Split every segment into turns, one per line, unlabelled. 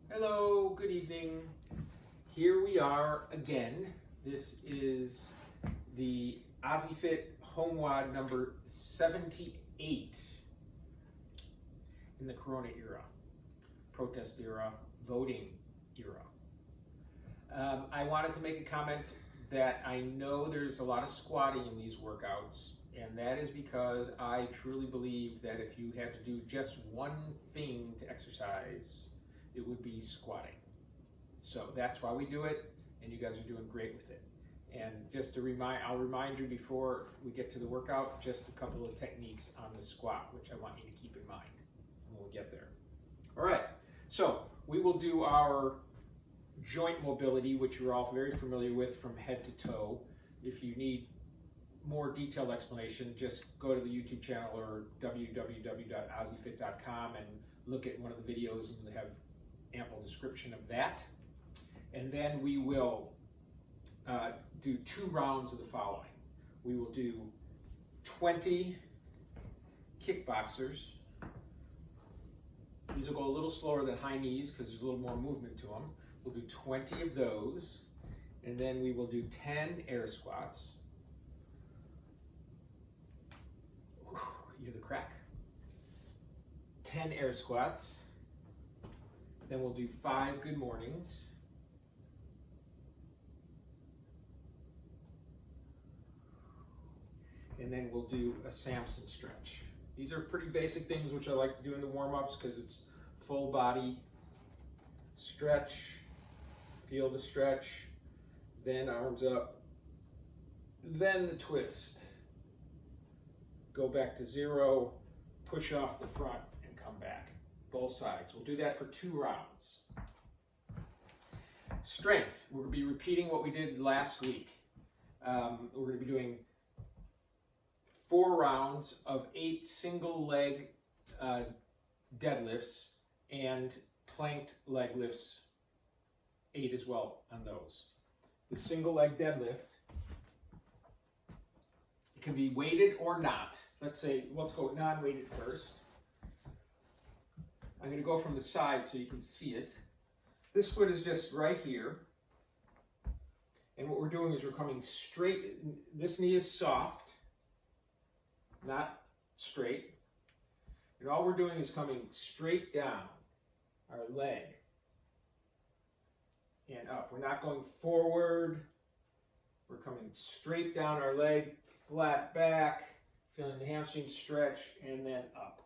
Hello, good evening. Here we are again. This is the OzzieFit Home WOD number 78 in the Corona era, protest era, voting era. I wanted to make a comment that I know there's a lot of squatting in these workouts, and that is because I truly believe that if you had to do just one thing to exercise, it would be squatting. So that's why we do it, and you guys are doing great with it. And just to I'll remind you before we get to the workout, just a couple of techniques on the squat, which I want you to keep in mind when we get there. All right, so we will do our joint mobility, which you're all very familiar with from head to toe. If you need more detailed explanation, just go to the YouTube channel or www.OzzieFit.com and look at one of the videos, and we have ample description of that. And then we will do 2 rounds of the following. We will do 20 kickboxers. These will go a little slower than high knees because there's a little more movement to them. We'll do 20 of those, and then we will do 10 air squats. Whew, you hear the crack? 10 air squats. Then we'll do 5 good mornings. And then we'll do a Samson stretch. These are pretty basic things which I like to do in the warm-ups because it's full body stretch, feel the stretch, then arms up, then the twist. Go back to 0, push off the front and come back. Both sides. We'll do that for 2 rounds. Strength. We're going to be repeating what we did last week. We're going to be doing 4 rounds of 8 single leg deadlifts and planked leg lifts, 8 as well on those. The single leg deadlift, it can be weighted or not. Let's go non-weighted first. I'm going to go from the side so you can see it. This foot is just right here. And what we're doing is we're coming straight. This knee is soft, not straight. And all we're doing is coming straight down our leg and up. We're not going forward. We're coming straight down our leg, flat back, feeling the hamstring stretch, and then up.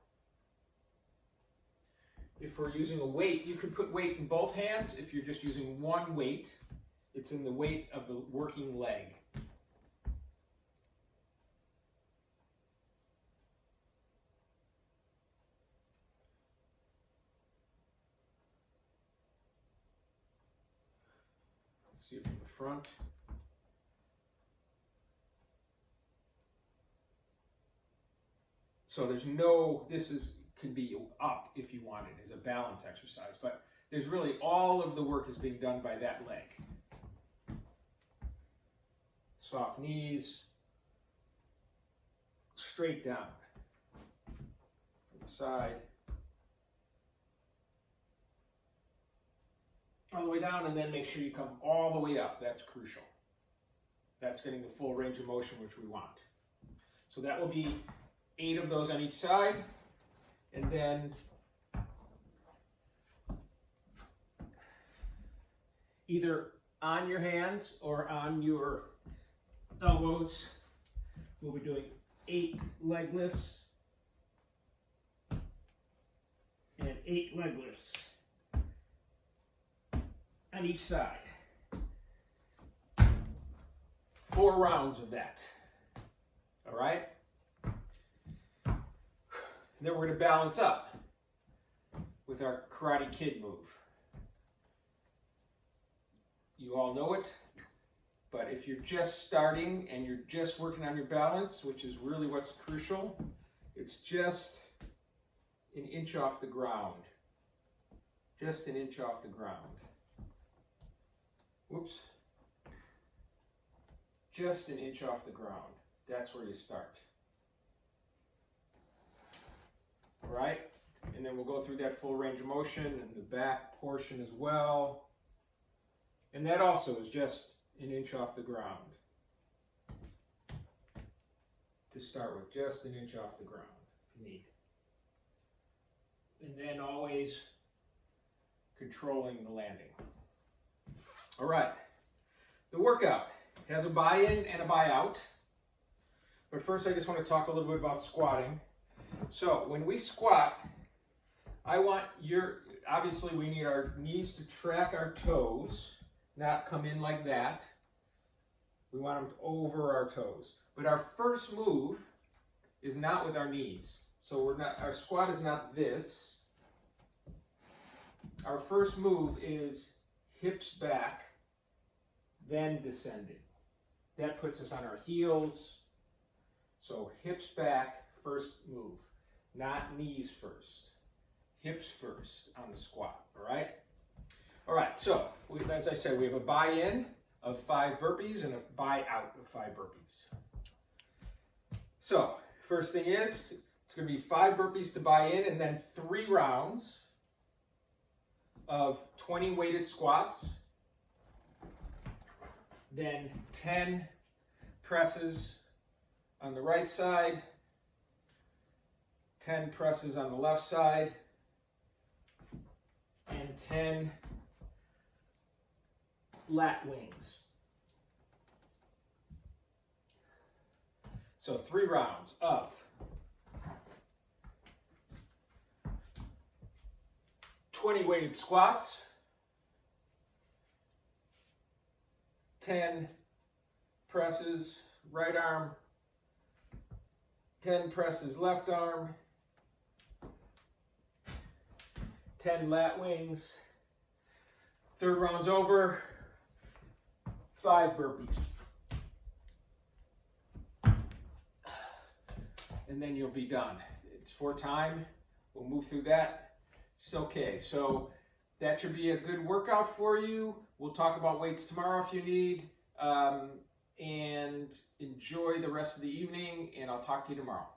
If we're using a weight, you can put weight in both hands. If you're just using one weight, it's in the weight of the working leg. See it from the front. So there's no, could be up if you want it as a balance exercise, but there's really all of the work is being done by that leg. Soft knees, straight down from the side, all the way down, and then make sure you come all the way up. That's crucial. That's getting the full range of motion which we want. So that will be 8 of those on each side. And then either on your hands or on your elbows, we'll be doing 8 leg lifts and 8 leg lifts on each side. 4 rounds of that. All right? Then we're going to balance up with our Karate Kid move. You all know it, but if you're just starting and you're just working on your balance, which is really what's crucial, it's just an inch off the ground. Just an inch off the ground. Whoops. Just an inch off the ground. That's where you start. All right? and then we'll go through that full range of motion and the back portion as well. And that also is just an inch off the ground. To start with, just an inch off the ground if you need. And then always controlling the landing. All right, the workout has a buy-in and a buy-out. But first I just want to talk a little bit about squatting. So when we squat, obviously we need our knees to track our toes, not come in like that. We want them over our toes. But our first move is not with our knees. So our squat is not this. Our first move is hips back, then descending. That puts us on our heels. So hips back, first move. Not knees first. Hips first on the squat, all right? All right, so as I said, we have a buy-in of 5 burpees and a buy-out of 5 burpees. So, first thing is, it's going to be 5 burpees to buy in and then 3 rounds of 20 weighted squats. Then 10 presses on the right side, 10 presses on the left side, and 10 lat wings. So 3 rounds of 20 weighted squats, 10 presses right arm, 10 presses left arm, 10 lat wings. 3rd round's over, 5 burpees. And then you'll be done. It's for time. We'll move through that. It's okay. So that should be a good workout for you. We'll talk about weights tomorrow if you need. And enjoy the rest of the evening, and I'll talk to you tomorrow.